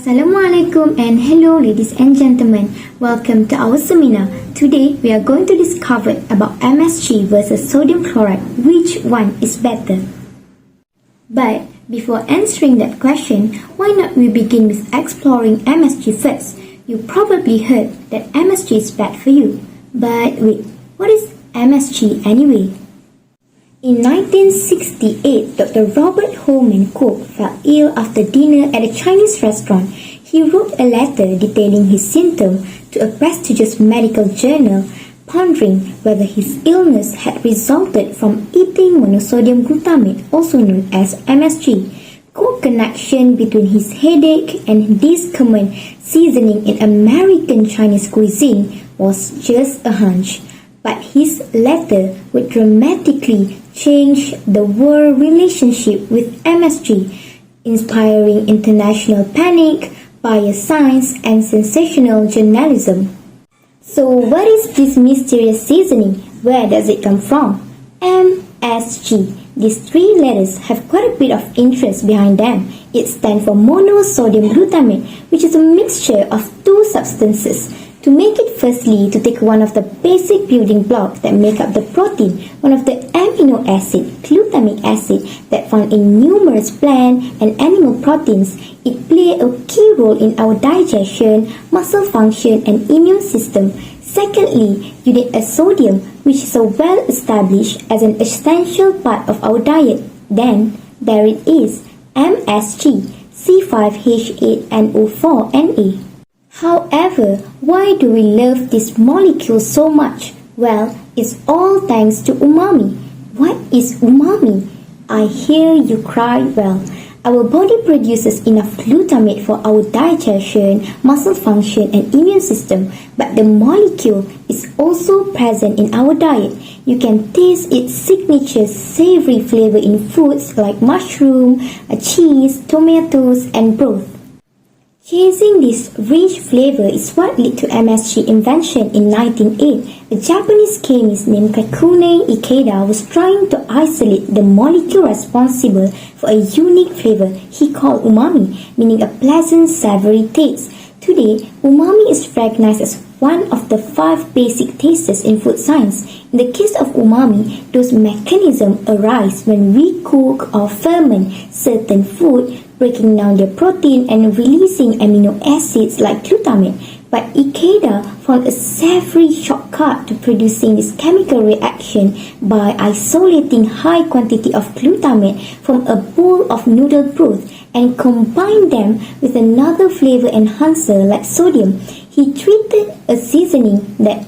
Assalamualaikum and hello ladies and gentlemen. Welcome to our seminar. Today we are going to discover about MSG versus sodium chloride. Which one is better? But before answering that question, why not we begin with exploring MSG first? You probably heard that MSG is bad for you. But wait, what is MSG anyway? In 1968, Dr. Robert Holman Cook fell ill after dinner at a Chinese restaurant. He wrote a letter detailing his symptoms to a prestigious medical journal, pondering whether his illness had resulted from eating monosodium glutamate, also known as MSG. Cook's connection between his headache and this common seasoning in American Chinese cuisine was just a hunch. But his letter would dramatically change the world relationship with MSG, inspiring international panic, bioscience, and sensational journalism. So what is this mysterious seasoning? Where does it come from? MSG. These three letters have quite a bit of interest behind them. It stands for monosodium glutamate, which is a mixture of two substances. To make it, firstly, to take one of the basic building blocks that make up the protein, one of the amino acid, glutamic acid, that found in numerous plant and animal proteins, it plays a key role in our digestion, muscle function, and immune system. Secondly, you need a sodium, which is well established as an essential part of our diet. Then, there it is, MSG, C5H8NO4Na. However, why do we love this molecule so much? Well, it's all thanks to umami. What is umami? I hear you cry. Well, our body produces enough glutamate for our digestion, muscle function, and immune system, but the molecule is also present in our diet. You can taste its signature savory flavor in foods like mushroom, cheese, tomatoes, and broth. Chasing this rich flavor is what led to MSG invention in 1908. A Japanese chemist named Kakune Ikeda was trying to isolate the molecule responsible for a unique flavor he called umami, meaning a pleasant savory taste. Today, umami is recognized as one of the 5 basic tastes in food science. In the case of umami, those mechanisms arise when we cook or ferment certain food, breaking down their protein and releasing amino acids like glutamate. But Ikeda found a savory shortcut to producing this chemical reaction by isolating high quantity of glutamate from a bowl of noodle broth and combine them with another flavor enhancer like sodium. He created a seasoning that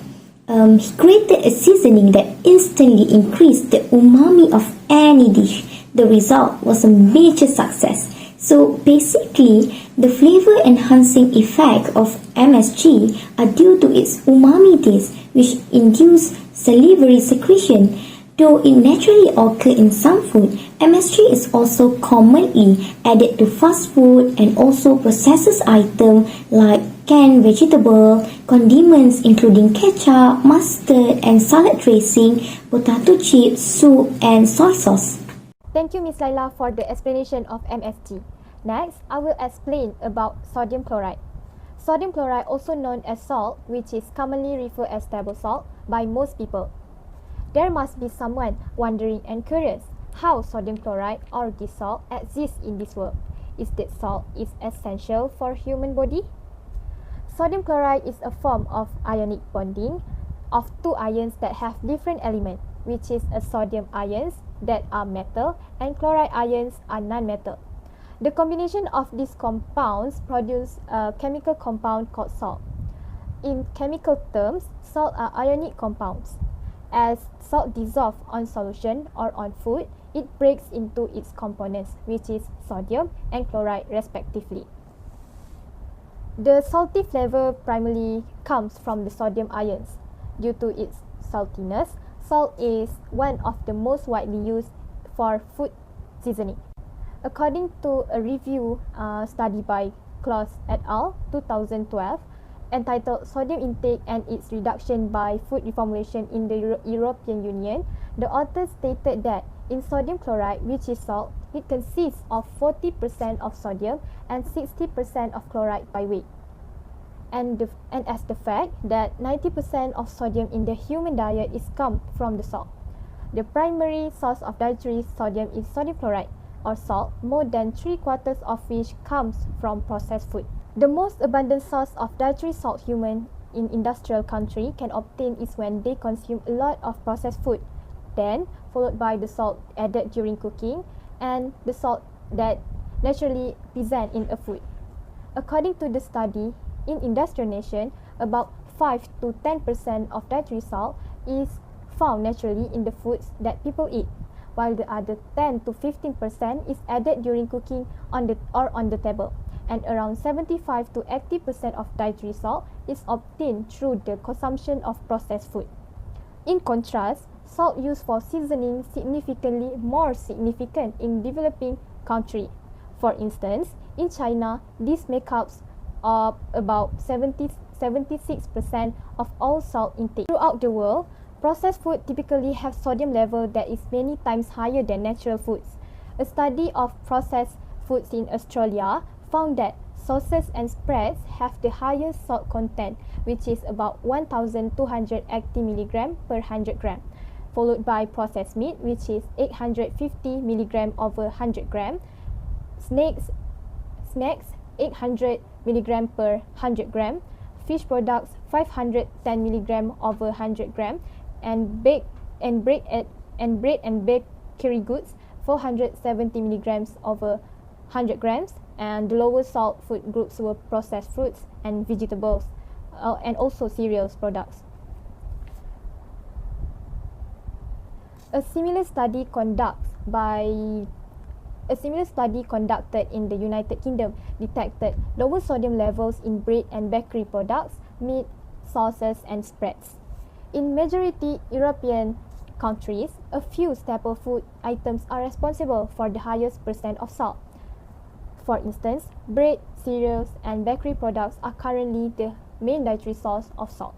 instantly increased the umami of any dish. The result was a major success. So basically, the flavor enhancing effect of MSG are due to its umami taste, which induce salivary secretion. Though it naturally occurs in some food, MSG is also commonly added to fast food and also processed items like canned vegetable, condiments including ketchup, mustard, and salad dressing, potato chips, soup, and soy sauce. Thank you, Ms. Laila, for the explanation of MSG. Next, I will explain about sodium chloride. Sodium chloride, also known as salt, which is commonly referred as table salt by most people. There must be someone wondering and curious how sodium chloride or this salt exists in this world. Is that salt is essential for human body? Sodium chloride is a form of ionic bonding of two ions that have different elements, which is a sodium ions that are metal and chloride ions are non-metal. The combination of these compounds produce a chemical compound called salt. In chemical terms, salt are ionic compounds. As salt dissolves on solution or on food, it breaks into its components, which is sodium and chloride respectively. The salty flavor primarily comes from the sodium ions. Due to its saltiness, salt is one of the most widely used for food seasoning. According to a review study by Klaus et al. 2012, entitled Sodium Intake and its Reduction by Food Reformulation in the European Union, the authors stated that in sodium chloride, which is salt, it consists of 40% of sodium and 60% of chloride by weight. And as the fact that 90% of sodium in the human diet is come from the salt. The primary source of dietary sodium is sodium chloride or salt. More than 3/4 of which comes from processed food. The most abundant source of dietary salt human in industrial country can obtain is when they consume a lot of processed food, then followed by the salt added during cooking and the salt that naturally present in a food. According to the study, in industrial nation, about 5 to 10% of dietary salt is found naturally in the foods that people eat, while the other 10 to 15% is added during cooking on the table, and around 75 to 80% of dietary salt is obtained through the consumption of processed food. In contrast, salt used for seasoning significantly more significant in developing country. For instance, in China, this makes up about 76% of all salt intake. Throughout the world, processed food typically have sodium level that is many times higher than natural foods. A study of processed foods in Australia found that sauces and spreads have the highest salt content, which is about 1,280 mg per 100 gram, followed by processed meat, which is 850 mg over 100 gram, snacks 800 mg per 100 gram, fish products 510 mg over 100 gram, and bread and bakery goods 470 mg over 100 grams. And the lower salt food groups were processed fruits and vegetables, and also cereals products. A similar study conducted in the United Kingdom detected lower sodium levels in bread and bakery products, meat, sauces, and spreads. In majority European countries, a few staple food items are responsible for the highest percent of salt. For instance, bread, cereals, and bakery products are currently the main dietary source of salt.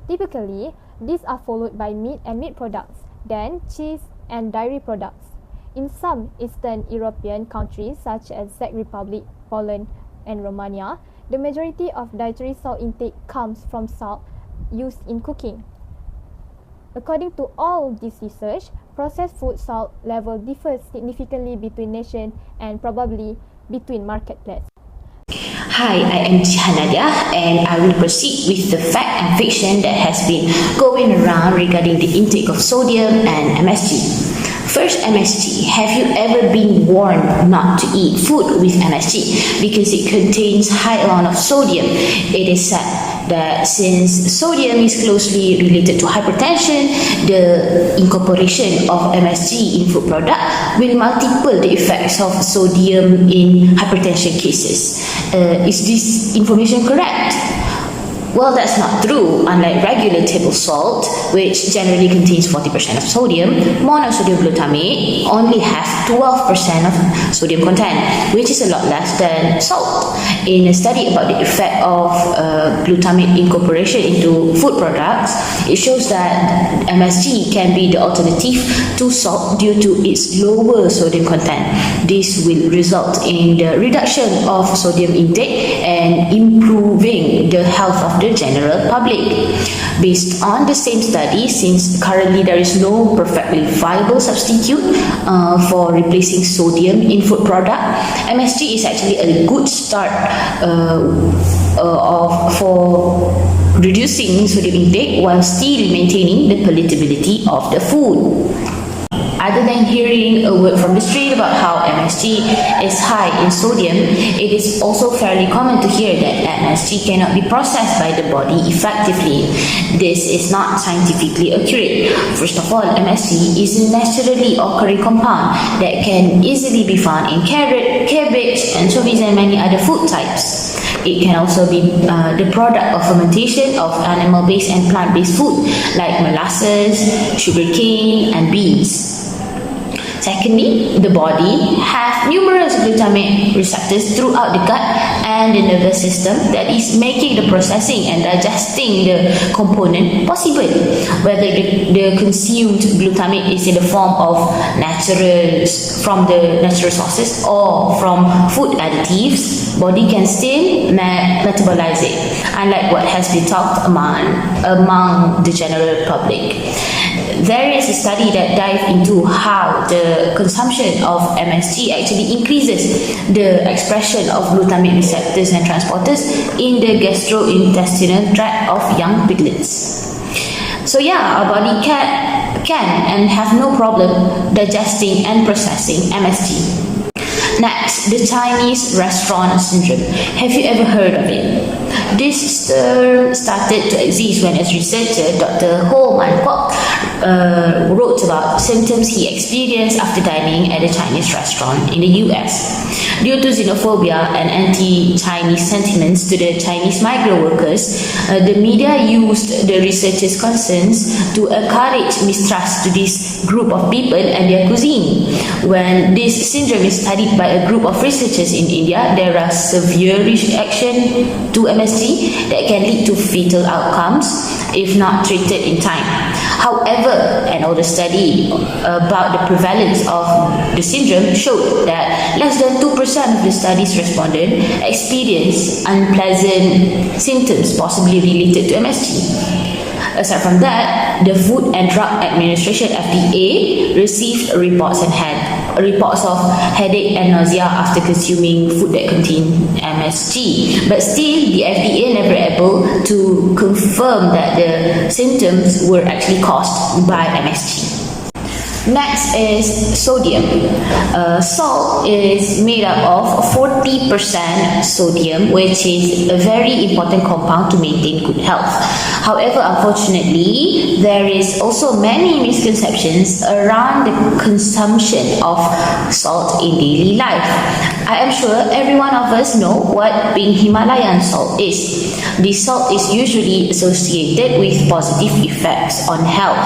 Typically, these are followed by meat and meat products, then cheese and dairy products. In some Eastern European countries such as Czech Republic, Poland, and Romania, the majority of dietary salt intake comes from salt used in cooking. According to all this research, processed food salt level differs significantly between nations and probably between marketplaces. Hi, I am Hanadia and I will proceed with the fact and fiction that has been going around regarding the intake of sodium and MSG. First, MSG. Have you ever been warned not to eat food with MSG because it contains high amount of sodium? It is said that since sodium is closely related to hypertension, the incorporation of MSG in food product will multiple the effects of sodium in hypertension cases. Is this information correct? Well, that's not true. Unlike regular table salt, which generally contains 40% of sodium, monosodium glutamate only has 12% of sodium content, which is a lot less than salt. In a study about the effect of glutamate incorporation into food products, it shows that MSG can be the alternative to salt due to its lower sodium content. This will result in the reduction of sodium intake and improving the health of the general public. Based on the same study, since currently there is no perfectly viable substitute for replacing sodium in food product, MSG is actually a good start for reducing sodium intake while still maintaining the palatability of the food. Other than hearing a word from the street about how MSG is high in sodium, it is also fairly common to hear that MSG cannot be processed by the body effectively. This is not scientifically accurate. First of all, MSG is a naturally occurring compound that can easily be found in carrot, cabbage, anchovies, and many other food types. It can also be the product of fermentation of animal-based and plant-based food like molasses, sugarcane, and beans. Secondly, the body has numerous glutamate receptors throughout the gut and the nervous system that is making the processing and digesting the component possible. Whether the consumed glutamate is in the form of from the natural sources or from food additives, body can still metabolize it, unlike what has been talked among the general public. There is a study that dives into how the consumption of MSG actually increases the expression of glutamate receptors and transporters in the gastrointestinal tract of young piglets. So yeah, our body can and have no problem digesting and processing MSG. Next, the Chinese restaurant syndrome. Have you ever heard of it? This started to exist when, as researcher Dr. Ho Man Kwok wrote about symptoms he experienced after dining at a Chinese restaurant in the US. Due to xenophobia and anti-Chinese sentiments to the Chinese migrant workers, the media used the researchers' concerns to encourage mistrust to this group of people and their cuisine. When this syndrome is studied by a group of researchers in India, there are severe reaction to MSG that can lead to fatal outcomes if not treated in time. However, an older study about the prevalence of the syndrome showed that less than 2% of the study's respondents experienced unpleasant symptoms possibly related to MSG. Aside from that, the Food and Drug Administration (FDA) received reports of headache and nausea after consuming food that contained MSG. But still, the FDA never able to confirm that the symptoms were actually caused by MSG. Next is sodium. Salt is made up of 40% sodium, which is a very important compound to maintain good health. However, unfortunately, there is also many misconceptions around the consumption of salt in daily life. I am sure every one of us know what pink Himalayan salt is. This salt is usually associated with positive effects on health.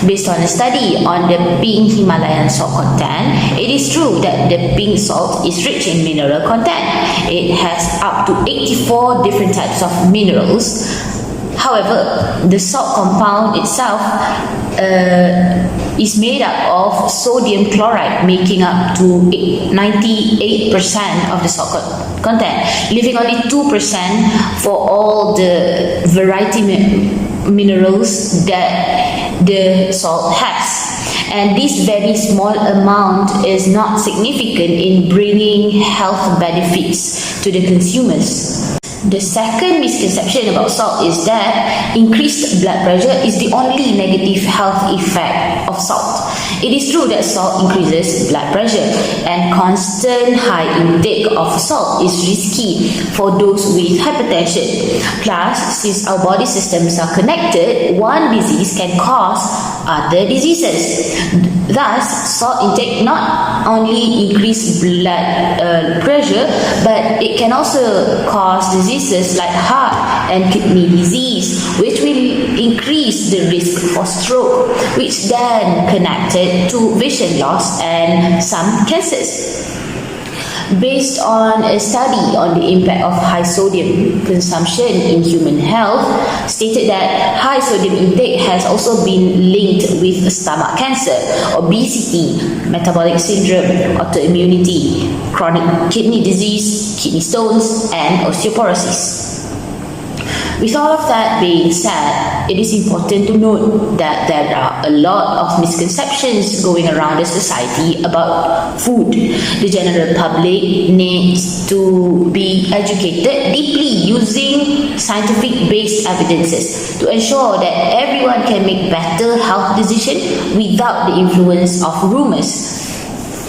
Based on a study on the pink Himalayan salt content, it is true that the pink salt is rich in mineral content. It has up to 84 different types of minerals. However, the salt compound itself is made up of sodium chloride, making up to 98% of the salt content, leaving only 2% for all the variety minerals that the salt has. And this very small amount is not significant in bringing health benefits to the consumers. The second misconception about salt is that increased blood pressure is the only negative health effect of salt. It is true that salt increases blood pressure, and constant high intake of salt is risky for those with hypertension. Plus, since our body systems are connected, one disease can cause other diseases. Thus, salt intake not only increase blood pressure, but it can also cause diseases like heart and kidney disease, which will increase the risk for stroke, which then connected to vision loss and some cancers. Based on a study on the impact of high sodium consumption in human health, stated that high sodium intake has also been linked with stomach cancer, obesity, metabolic syndrome, autoimmunity, chronic kidney disease, kidney stones, and osteoporosis. With all of that being said, it is important to note that there are a lot of misconceptions going around the society about food. The general public needs to be educated deeply using scientific-based evidences to ensure that everyone can make better health decisions without the influence of rumors.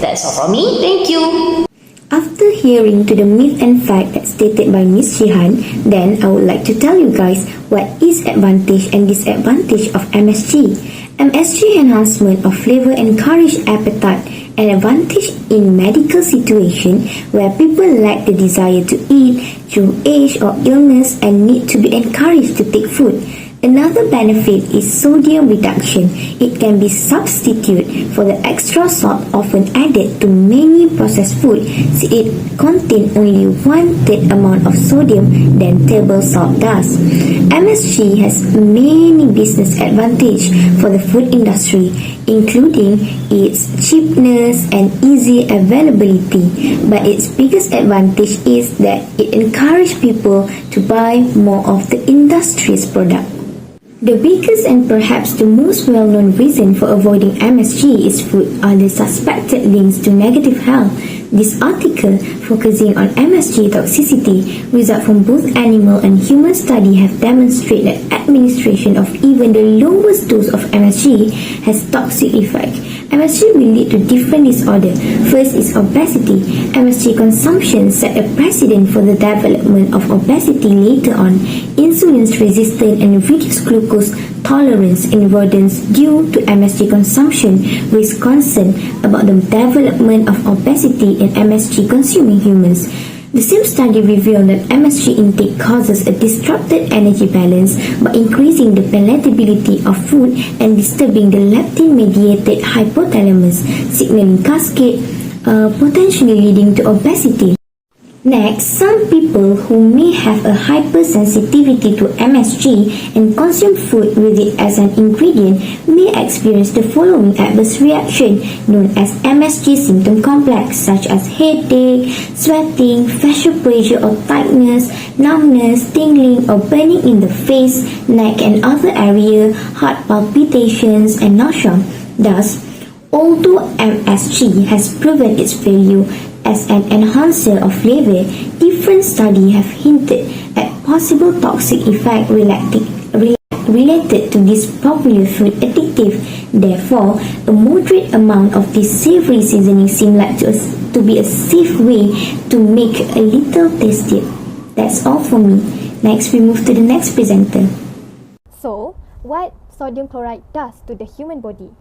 That's all from me. Thank you. After hearing to the myth and fact that's stated by Ms. Jihan, then I would like to tell you guys what is advantage and disadvantage of MSG. MSG enhancement of flavor encourage appetite, an advantage in medical situation where people lack the desire to eat through age or illness and need to be encouraged to take food. Another benefit is sodium reduction. It can be substituted for the extra salt often added to many processed food, since it contains only 1/3 amount of sodium than table salt does. MSG has many business advantages for the food industry, including its cheapness and easy availability. But its biggest advantage is that it encourages people to buy more of the industry's product. The biggest and perhaps the most well-known reason for avoiding MSG is food are the suspected links to negative health. This article, focusing on MSG toxicity, results from both animal and human studies have demonstrated that administration of even the lowest dose of MSG has toxic effect. MSG will lead to different disorders. First is obesity. MSG consumption set a precedent for the development of obesity later on. Insulin resistance and reduced glucose tolerance in rodents due to MSG consumption raise concern about the development of obesity in MSG consuming humans. The same study revealed that MSG intake causes a disrupted energy balance by increasing the palatability of food and disturbing the leptin-mediated hypothalamus signaling cascade, potentially leading to obesity. Next, some people who may have a hypersensitivity to MSG and consume food with it as an ingredient may experience the following adverse reaction known as MSG symptom complex, such as headache, sweating, facial pressure or tightness, numbness, tingling or burning in the face, neck and other area, heart palpitations and nausea. Thus, although MSG has proven its value as an enhancer of flavor, different studies have hinted at possible toxic effects related to this popular food additive. Therefore, a moderate amount of this savory seasoning seems like to be a safe way to make a little tastier. That's all for me. Next, we move to the next presenter. So, what sodium chloride does to the human body?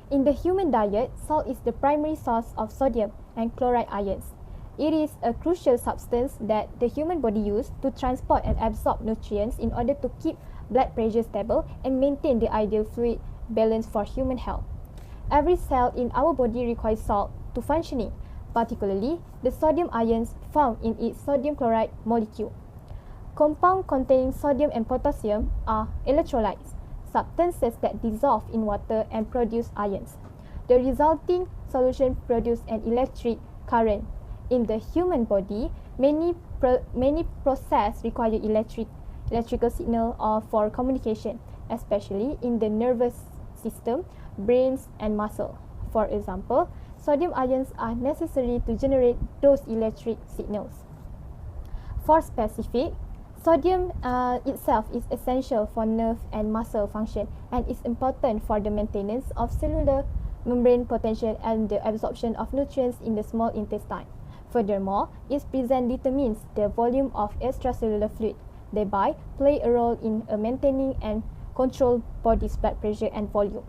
In the human diet, salt is the primary source of sodium and chloride ions. It is a crucial substance that the human body uses to transport and absorb nutrients in order to keep blood pressure stable and maintain the ideal fluid balance for human health. Every cell in our body requires salt to functioning, particularly the sodium ions found in its sodium chloride molecule. Compounds containing sodium and potassium are electrolytes, substances that dissolve in water and produce ions. The resulting solution produces an electric current. In the human body, many processes require electrical signal or for communication, especially in the nervous system, brains and muscle. For example, sodium ions are necessary to generate those electric signals. For specific, sodium itself is essential for nerve and muscle function and is important for the maintenance of cellular membrane potential and the absorption of nutrients in the small intestine. Furthermore, its presence determines the volume of extracellular fluid, thereby play a role in maintaining and control body's blood pressure and volume.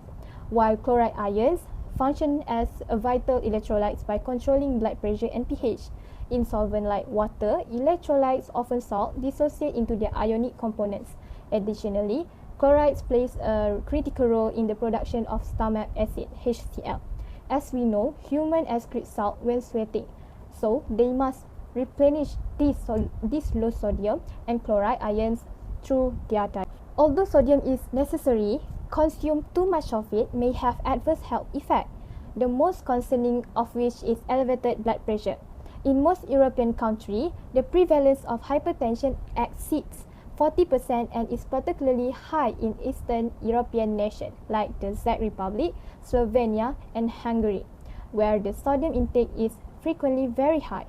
While chloride ions function as a vital electrolytes by controlling blood pressure and pH. In solvent like water, electrolytes often salt dissociate into their ionic components. Additionally, chlorides plays a critical role in the production of stomach acid, HCl. As we know, humans excrete salt when sweating, so they must replenish these low sodium and chloride ions through their diet. Although sodium is necessary, consume too much of it may have adverse health effects, the most concerning of which is elevated blood pressure. In most European countries, the prevalence of hypertension exceeds 40% and is particularly high in Eastern European nations like the Czech Republic, Slovenia, and Hungary, where the sodium intake is frequently very high.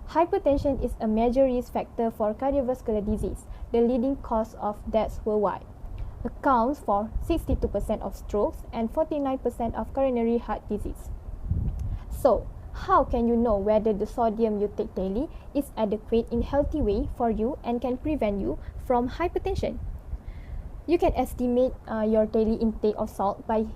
Hypertension is a major risk factor for cardiovascular disease, the leading cause of deaths worldwide. Accounts for 62% of strokes and 49% of coronary heart disease. So, how can you know whether the sodium you take daily is adequate in healthy way for you and can prevent you from hypertension? You can estimate your daily intake of salt by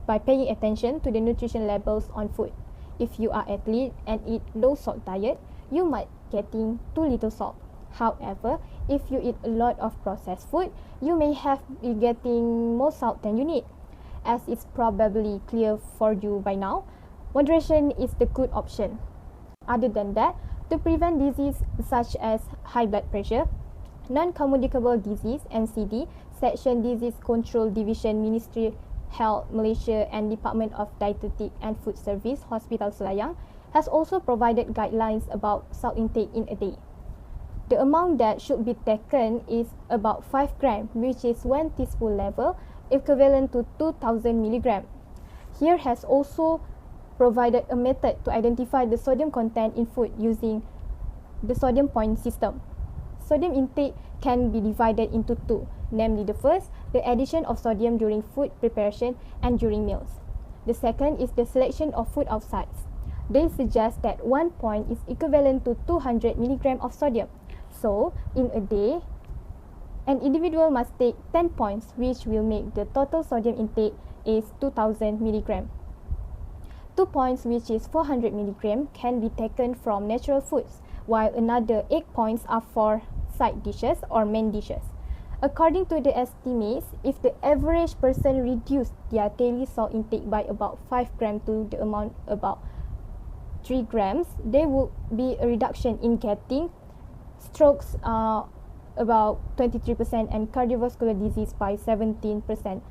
paying attention to the nutrition labels on food. If you are athlete and eat low salt diet, you might getting too little salt. However, if you eat a lot of processed food, you may be getting more salt than you need. As it's probably clear for you by now, moderation is the good option. Other than that, to prevent disease such as high blood pressure, non-communicable disease (NCD), Section Disease Control Division, Ministry Health Malaysia and Department of Dietetic and Food Service, Hospital Selayang, has also provided guidelines about salt intake in a day. The amount that should be taken is about 5 grams, which is 1 teaspoon level, equivalent to 2000 milligrams. Here has also provided a method to identify the sodium content in food using the sodium point system. Sodium intake can be divided into two, namely the first, the addition of sodium during food preparation and during meals. The second is the selection of food outside. They suggest that 1 point is equivalent to 200 milligrams of sodium. So, in a day, an individual must take 10 points, which will make the total sodium intake is 2000 milligrams. 2 points, which is 400 milligrams, can be taken from natural foods, while another 8 points are for side dishes or main dishes. According to the estimates, if the average person reduced their daily salt intake by about 5 grams to the amount about 3 grams, there would be a reduction in getting strokes about 23% and cardiovascular disease by 17%,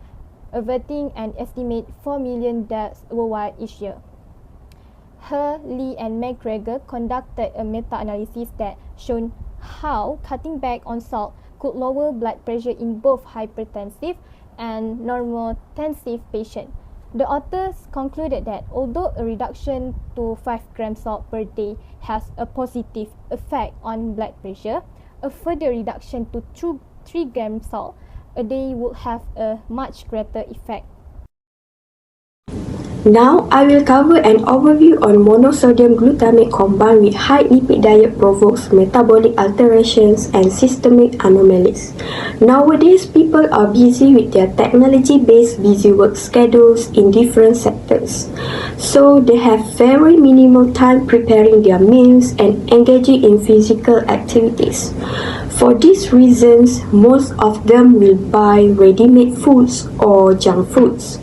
averting an estimate 4 million deaths worldwide each year. He, Lee and McGregor conducted a meta-analysis that showed how cutting back on salt could lower blood pressure in both hypertensive and normotensive patients. The authors concluded that although a reduction to 5 grams salt per day has a positive effect on blood pressure, a further reduction to 3 grams salt a day would have a much greater effect. Now, I will cover an overview on monosodium glutamate combined with high lipid diet provokes metabolic alterations and systemic anomalies. Nowadays, people are busy with their technology-based busy work schedules in different sectors. So, they have very minimal time preparing their meals and engaging in physical activities. For these reasons, most of them will buy ready-made foods or junk foods.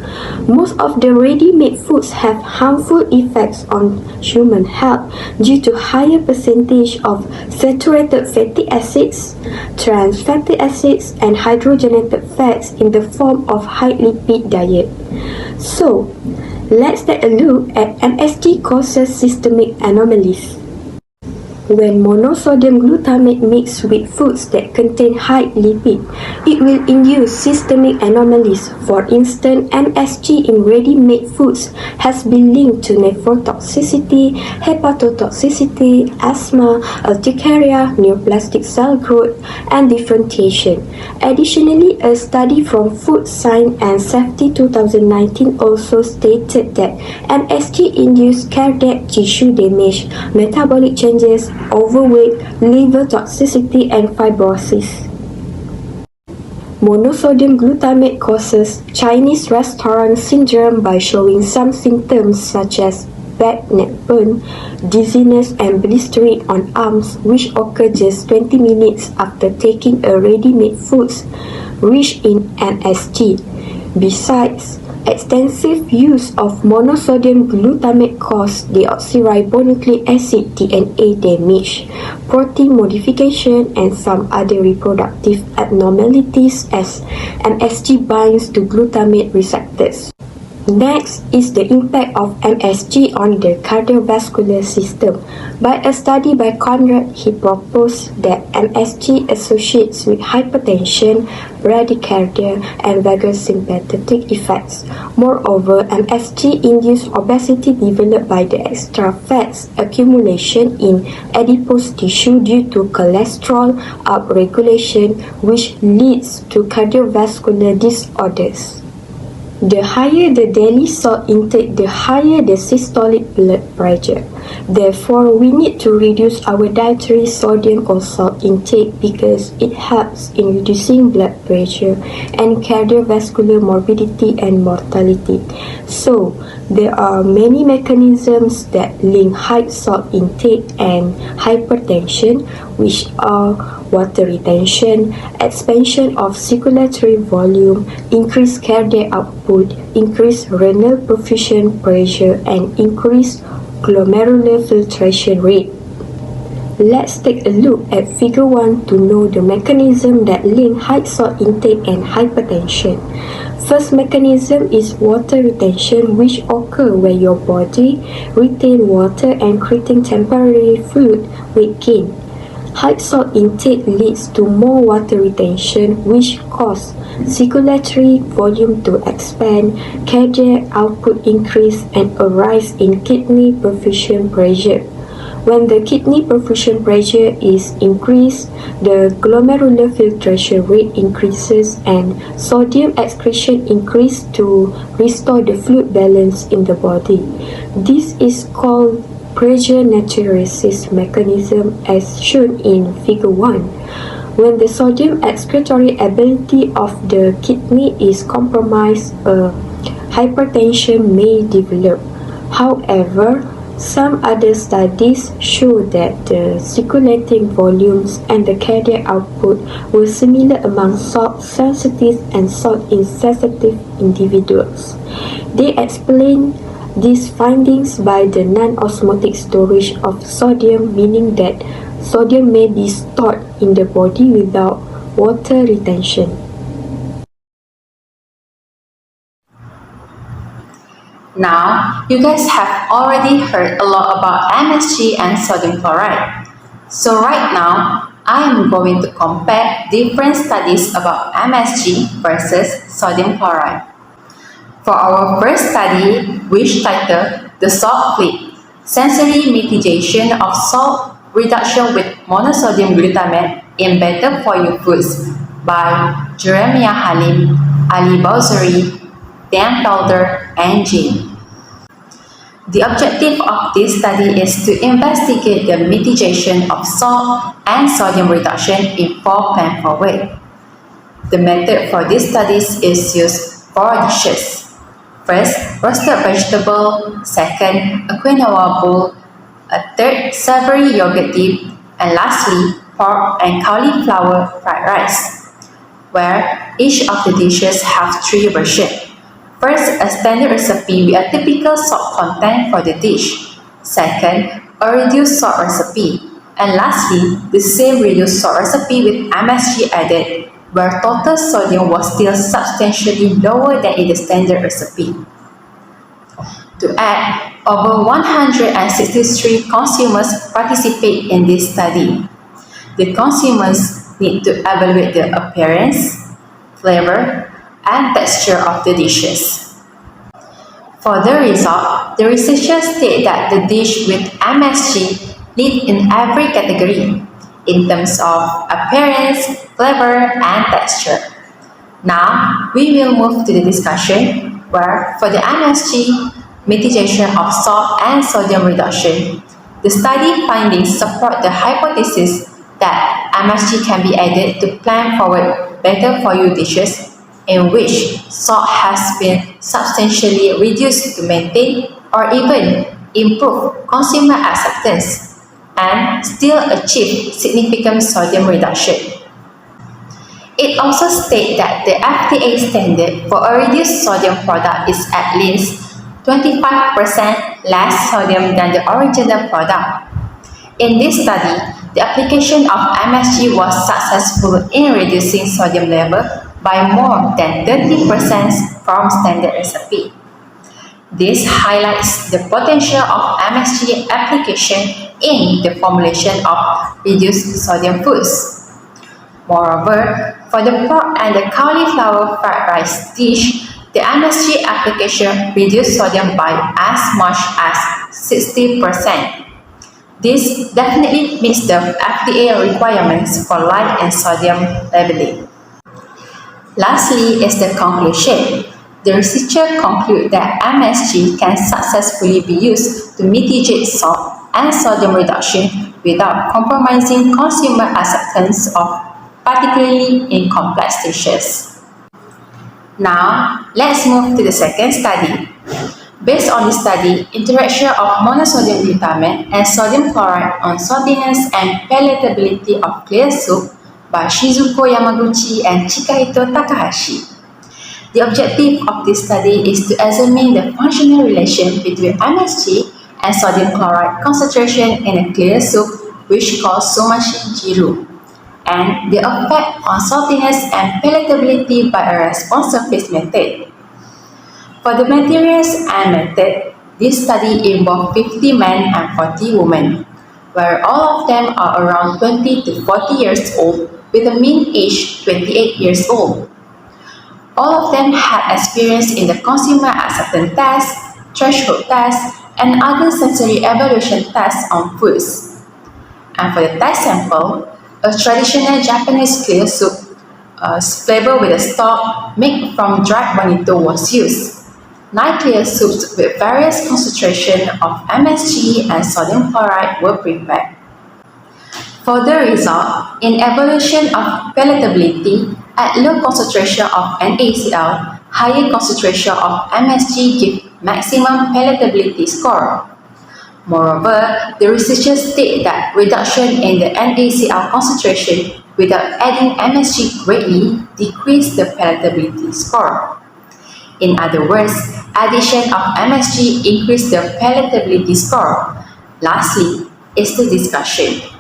Most of the ready-made foods have harmful effects on human health due to higher percentage of saturated fatty acids, trans fatty acids, and hydrogenated fats in the form of high lipid diet. So, let's take a look at MSG causes systemic anomalies. When monosodium glutamate mixed with foods that contain high lipid, it will induce systemic anomalies. For instance, MSG in ready-made foods has been linked to nephrotoxicity, hepatotoxicity, asthma, urticaria, neoplastic cell growth, and differentiation. Additionally, a study from Food Science and Safety 2019 also stated that MSG induced cardiac tissue damage, metabolic changes, overweight, liver toxicity, and fibrosis. Monosodium glutamate causes Chinese restaurant syndrome by showing some symptoms such as back neck burn, dizziness, and blistering on arms, which occur just 20 minutes after taking a ready-made foods rich in MSG. Besides, extensive use of monosodium glutamate causes deoxyribonucleic acid DNA damage, protein modification, and some other reproductive abnormalities as MSG binds to glutamate receptors. Next is the impact of MSG on the cardiovascular system. By a study by Conrad, he proposed that MSG associates with hypertension, bradycardia, and vagus sympathetic effects. Moreover, MSG-induced obesity developed by the extra fats accumulation in adipose tissue due to cholesterol upregulation, which leads to cardiovascular disorders. The higher the daily salt intake, the higher the systolic blood pressure. Therefore, we need to reduce our dietary sodium or salt intake because it helps in reducing blood pressure and cardiovascular morbidity and mortality. So, there are many mechanisms that link high salt intake and hypertension, which are water retention, expansion of circulatory volume, increased cardiac output, increased renal perfusion pressure, and increased glomerular filtration rate. Let's take a look at figure 1 to know the mechanism that link high salt intake and hypertension. First mechanism is water retention, which occur where your body retain water and creating temporary fluid weight gain. High salt intake leads to more water retention, which cause circulatory volume to expand, cardiac output increase, and a rise in kidney perfusion pressure. When the kidney perfusion pressure is increased, the glomerular filtration rate increases and sodium excretion increases to restore the fluid balance in the body. This is called pressure natriuresis mechanism as shown in figure 1. When the sodium excretory ability of the kidney is compromised, hypertension may develop. However, some other studies show that the circulating volumes and the cardiac output were similar among salt-sensitive and salt-insensitive individuals. They explain these findings by the non-osmotic storage of sodium, meaning that sodium may be stored in the body without water retention. Now, you guys have already heard a lot about MSG and sodium chloride. So right now, I am going to compare different studies about MSG versus sodium chloride. For our first study, which titled The Salt Clip, Sensory Mitigation of Salt Reduction with Monosodium Glutamate in Better For You Foods by Jeremiah Halim, Ali Bowsary, Dan Felder, and Jane. The objective of this study is to investigate the mitigation of salt and sodium reduction in 4 plan-4 ways. The method for these studies is used 4 dishes. First, roasted vegetable. Second, a quinoa bowl. A third, savory yogurt dip. And lastly, pork and cauliflower fried rice, where each of the dishes have 3 versions. First, a standard recipe with a typical salt content for the dish. Second, a reduced salt recipe. And lastly, the same reduced salt recipe with MSG added, where total sodium was still substantially lower than in the standard recipe. To add, over 163 consumers participate in this study. The consumers need to evaluate the appearance, flavor, and texture of the dishes. For the result, the researchers state that the dish with MSG lead in every category in terms of appearance, flavor, and texture. Now, we will move to the discussion where for the MSG mitigation of salt and sodium reduction, the study findings support the hypothesis that MSG can be added to plan-forward better-for-you dishes in which salt has been substantially reduced to maintain or even improve consumer acceptance and still achieve significant sodium reduction. It also states that the FDA standard for a reduced sodium product is at least 25% less sodium than the original product. In this study, the application of MSG was successful in reducing sodium level by more than 30% from standard recipe. This highlights the potential of MSG application in the formulation of reduced sodium foods. Moreover, for the pork and the cauliflower fried rice dish, the MSG application reduced sodium by as much as 60%. This definitely meets the FDA requirements for light and sodium labeling. Lastly is the conclusion. the researcher conclude that MSG can successfully be used to mitigate salt and sodium reduction without compromising consumer acceptance of particularly in complex dishes. Now, let's move to the second study. Based on this study, interaction of monosodium glutamate and sodium chloride on saltiness and palatability of clear soup by Shizuko Yamaguchi and Chikahito Takahashi. The objective of this study is to examine the functional relation between MSG and sodium chloride concentration in a clear soup which calls somashi jiru, and the effect on saltiness and palatability by a response surface method. For the materials and method, this study involved 50 men and 40 women, where all of them are around 20 to 40 years old with a mean age 28 years old. All of them had experience in the consumer acceptance test, threshold test, and other sensory evaluation tests on foods. And for the test sample, a traditional Japanese clear soup flavored with a stock made from dried bonito was used. 9 clear soups with various concentration of MSG and sodium chloride were prepared. For the result, in evaluation of palatability, at low concentration of NaCl, higher concentration of MSG give maximum palatability score. Moreover, the researchers state that reduction in the NaCl concentration without adding MSG greatly decreased the palatability score. In other words, addition of MSG increased the palatability score. Lastly, is the discussion.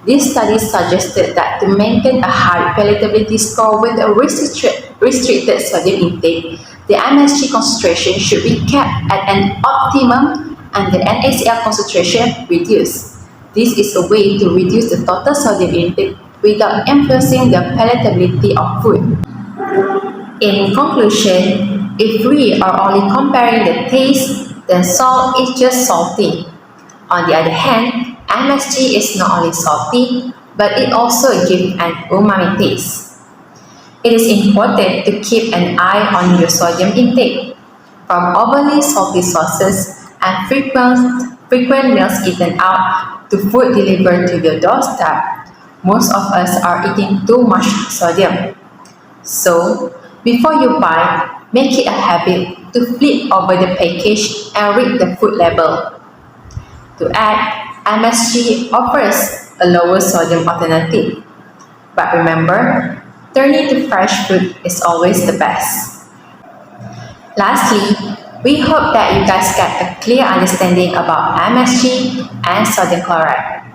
This study suggested that to maintain a high palatability score with a restricted sodium intake, the MSG concentration should be kept at an optimum and the NaCl concentration reduced. This is a way to reduce the total sodium intake without influencing the palatability of food. In conclusion, if we are only comparing the taste, then salt is just salty. On the other hand, MSG is not only salty, but it also gives an umami taste. It is important to keep an eye on your sodium intake. From overly salty sauces and frequent meals eaten out to food delivered to your doorstep, most of us are eating too much sodium. So, before you buy, make it a habit to flip over the package and read the food label. To add, MSG offers a lower sodium alternative. But remember, turning to fresh food is always the best. Lastly, we hope that you guys get a clear understanding about MSG and sodium chloride.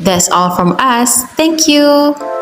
That's all from us. Thank you.